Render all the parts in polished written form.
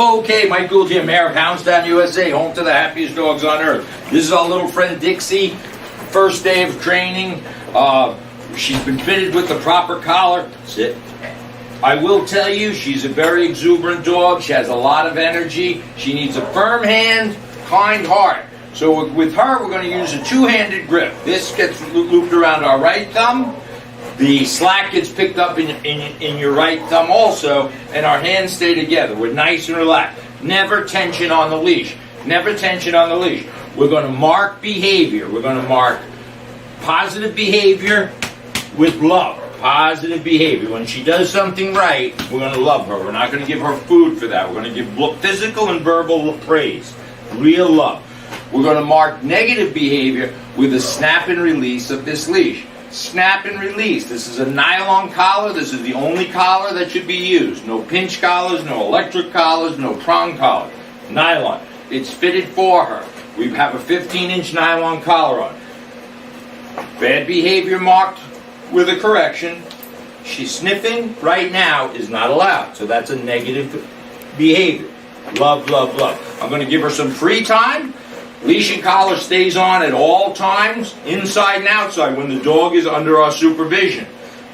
Okay, Mike Gould here, Mayor of Hounds Town, USA, home to the happiest dogs on earth. This is our little friend Dixie. First day of training. She's been fitted with the proper collar. Sit. I will tell you, she's a very exuberant dog. She has a lot of energy. She needs a firm hand, kind heart. So with her, we're going to use a two-handed grip. This gets looped around our right thumb. The slack gets picked up in your right thumb also, and our hands stay together. We're nice and relaxed. Never tension on the leash. Never tension on the leash. We're going to mark behavior. We're going to mark positive behavior with love. Positive behavior. When she does something right, we're going to love her. We're not going to give her food for that. We're going to give physical and verbal praise. Real love. We're going to mark negative behavior with a snap and release of this leash. Snap and release. This is a nylon collar. This is the only collar that should be used. No pinch collars, no electric collars, no prong collar. Nylon. It's fitted for her. We have a 15-inch nylon collar on. Bad behavior marked with a correction. She's sniffing right now is not allowed. So that's a negative behavior. Love, love, love. I'm going to give her some free time. Leash and collar stays on at all times, inside and outside, when the dog is under our supervision.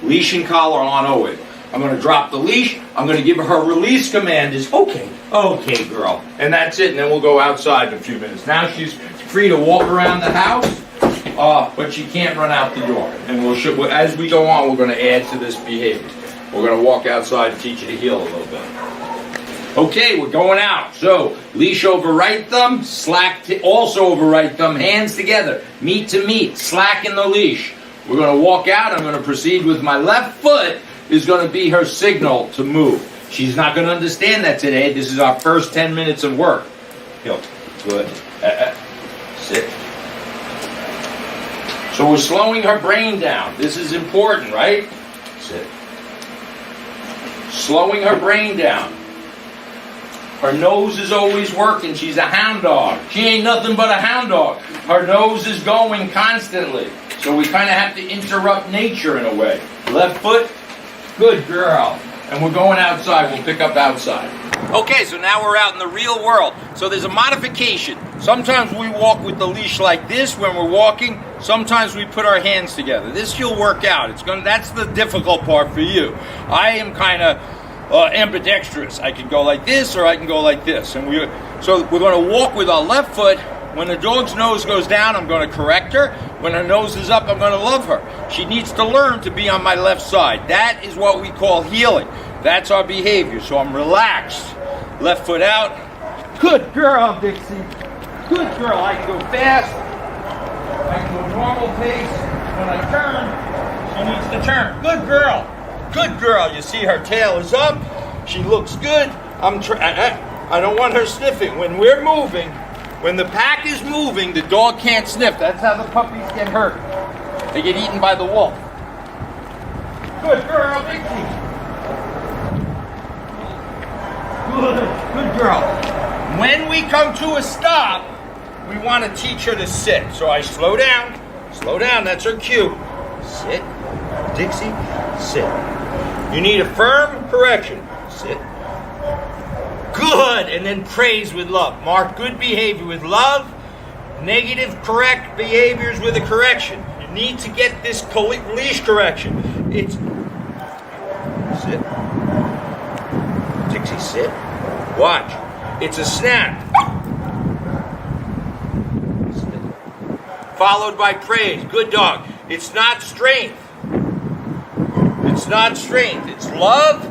Leash and collar on always. I'm going to drop the leash. I'm going to give her her release command is, okay, okay, girl. And that's it, and then we'll go outside in a few minutes. Now she's free to walk around the house, but she can't run out the door. And we'll show, as we go on, we're going to add to this behavior. We're going to walk outside and teach you to heel a little bit. Okay, we're going out. So, leash over right thumb, slack also over right thumb, hands together, meat to meat, slack in the leash. We're going to walk out. I'm going to proceed with my left foot is going to be her signal to move. She's not going to understand that today. This is our first 10 minutes of work. Heel. Good. Sit. So we're slowing her brain down. This is important, right? Sit. Slowing her brain down. Her nose is always working. She's a hound dog. She ain't nothing but a hound dog. Her nose is going constantly. So we kind of have to interrupt nature in a way. Left foot, good girl. And we're going outside. We'll pick up outside. Okay, so now we're out in the real world. So there's a modification. Sometimes we walk with the leash like this when we're walking. Sometimes we put our hands together. This she'll work out. That's the difficult part for you. I am kind of ambidextrous. I can go like this or I can go like this. So we're going to walk with our left foot. When the dog's nose goes down, I'm going to correct her. When her nose is up, I'm going to love her. She needs to learn to be on my left side. That is what we call healing. That's our behavior. So I'm relaxed. Left foot out. Good girl, Dixie. Good girl. I can go fast. I can go normal pace. When I turn, she needs to turn. Good girl. Good girl. You see her tail is up. She looks good. I don't want her sniffing. When we're moving, when the pack is moving, the dog can't sniff. That's how the puppies get hurt. They get eaten by the wolf. Good girl, Dixie. Good girl. When we come to a stop, we want to teach her to sit. So I slow down. Slow down. That's her cue. Sit. Dixie, sit. You need a firm correction. Sit. Good. And then praise with love. Mark good behavior with love. Negative correct behaviors with a correction. You need to get this leash correction. It's sit. Dixie, sit. Watch. It's a snap. Sit. Followed by praise. Good dog. It's not strength. It's not strength. It's love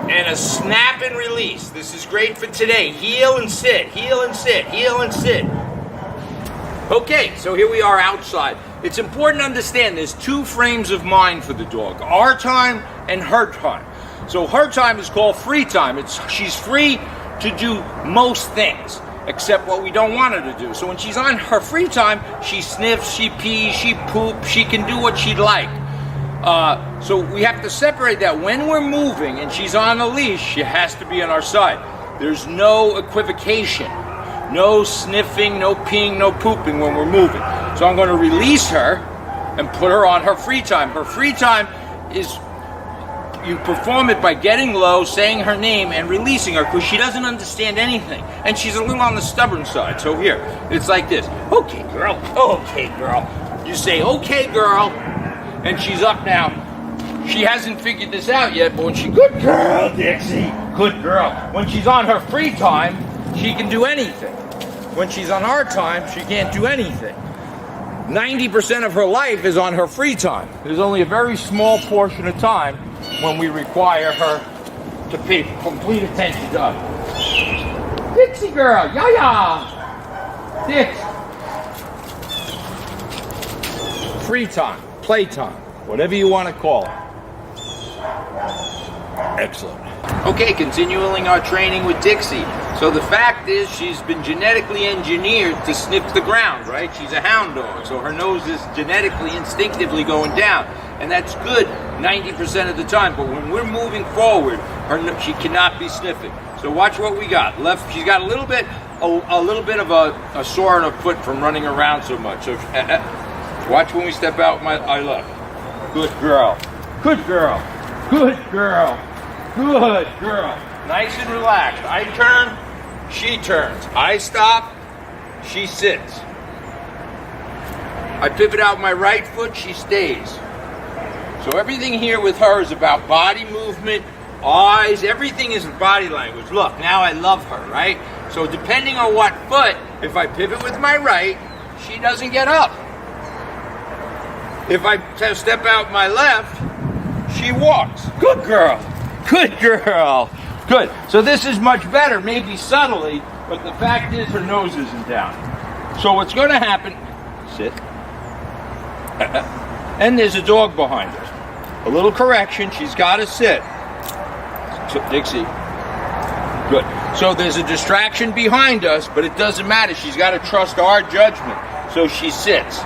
and a snap and release. This is great for today. Heel and sit. Heel and sit. Heel and sit. Okay, so here we are outside. It's important to understand there's two frames of mind for the dog. Our time and her time. So her time is called free time. She's free to do most things, except what we don't want her to do. So when she's on her free time, she sniffs, she pees, she poops, she can do what she'd like. So we have to separate that. When we're moving and she's on a leash, she has to be on our side. There's no equivocation, no sniffing, no peeing, no pooping when we're moving. So I'm going to release her and put her on her free time. Her free time is you perform it by getting low, saying her name, and releasing her, because she doesn't understand anything. And she's a little on the stubborn side. So here, it's like this. Okay, girl. Okay, girl. You say, okay, girl. And she's up now. She hasn't figured this out yet, but when she, good girl, Dixie, good girl. When she's on her free time, she can do anything. When she's on our time, she can't do anything. 90% of her life is on her free time. There's only a very small portion of time when we require her to pay complete attention to us. Dixie girl, ya-ya! Dix. Free time, playtime, whatever you want to call it. Excellent. Okay, continuing our training with Dixie. So the fact is, she's been genetically engineered to sniff the ground, right? She's a hound dog, so her nose is genetically, instinctively going down. And that's good 90% of the time, but when we're moving forward, she cannot be sniffing. So watch what we got. Left, she's got a little bit of a sore on her foot from running around so much. So watch when we step out my left. Good girl. Good girl. Good girl. Good girl. Nice and relaxed. I turn, she turns. I stop, she sits. I pivot out my right foot, she stays. So everything here with her is about body movement, eyes, everything is body language. Look, now I love her, right? So depending on what foot, if I pivot with my right, she doesn't get up. If I step out my left, she walks. Good girl. Good girl. Good. So this is much better, maybe subtly, but the fact is her nose isn't down. So what's going to happen, sit, and there's a dog behind her. A little correction, she's got to sit. So, Dixie. Good. So there's a distraction behind us, but it doesn't matter. She's got to trust our judgment. So she sits.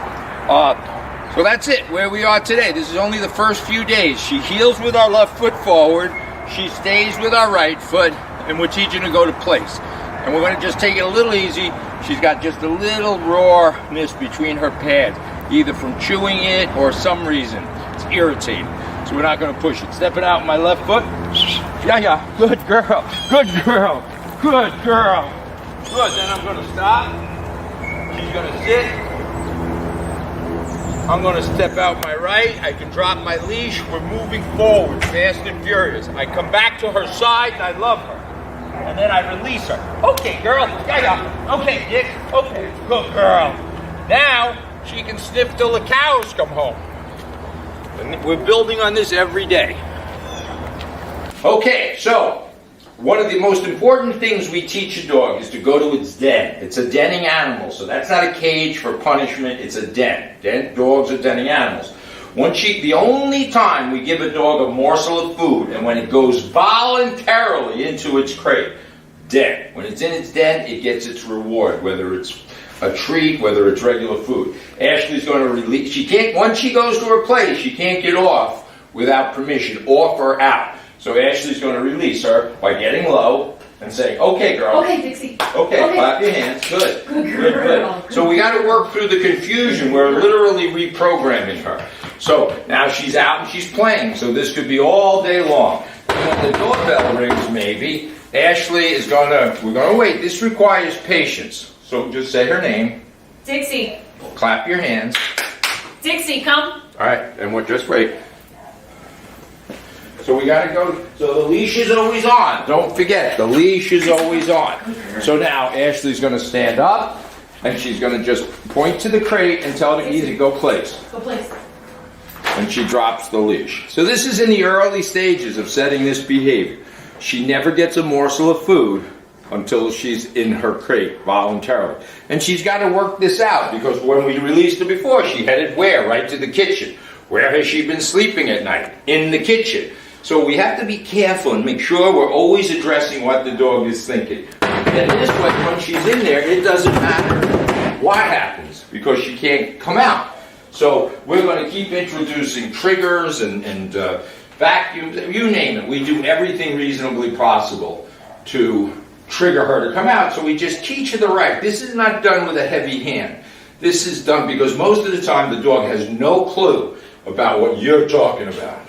So that's it, where we are today. This is only the first few days. She heels with our left foot forward. She stays with our right foot, and we're teaching her to go to place. And we're going to just take it a little easy. She's got just a little rawness between her pads, either from chewing it or some reason. It's irritating. So we're not going to push it. Step it out with my left foot. Yeah. Good girl. Good girl. Good girl. Good. Then I'm going to stop. She's going to sit. I'm going to step out my right. I can drop my leash. We're moving forward, fast and furious. I come back to her side, and I love her. And then I release her. Okay, girl. Yeah. Okay, Dick. Okay, good girl. Now, she can sniff till the cows come home. And we're building on this every day. Okay, so one of the most important things we teach a dog is to go to its den. It's a denning animal, so that's not a cage for punishment, it's a den. Dogs are denning animals. The only time we give a dog a morsel of food, and when it goes voluntarily into its crate, den. When it's in its den, it gets its reward, whether it's a treat, whether it's regular food. Ashley's going to release, once she goes to her place, she can't get off without permission, off or out. So Ashley's going to release her by getting low and saying, okay, girl. Okay, Dixie. Okay, clap your hands. Good. Good. So we got to work through the confusion. We're literally reprogramming her. So now she's out and she's playing. So this could be all day long. And when the doorbell rings, maybe, Ashley is we're going to wait. This requires patience. So just say her name. Dixie. Clap your hands. Dixie, come. All right, and we'll just wait. So we got to go, so the leash is always on. Don't forget, the leash is always on. So now Ashley's going to stand up, and she's going to just point to the crate and tell Dixie to go place. Go place. And she drops the leash. So this is in the early stages of setting this behavior. She never gets a morsel of food until she's in her crate voluntarily. And she's got to work this out, because when we released her before, she headed where? Right to the kitchen. Where has she been sleeping at night? In the kitchen. So we have to be careful and make sure we're always addressing what the dog is thinking. And this way, when she's in there, it doesn't matter what happens, because she can't come out. So we're going to keep introducing triggers and vacuums, you name it. We do everything reasonably possible to trigger her to come out. So we just teach her the right. This is not done with a heavy hand. This is done because most of the time the dog has no clue about what you're talking about.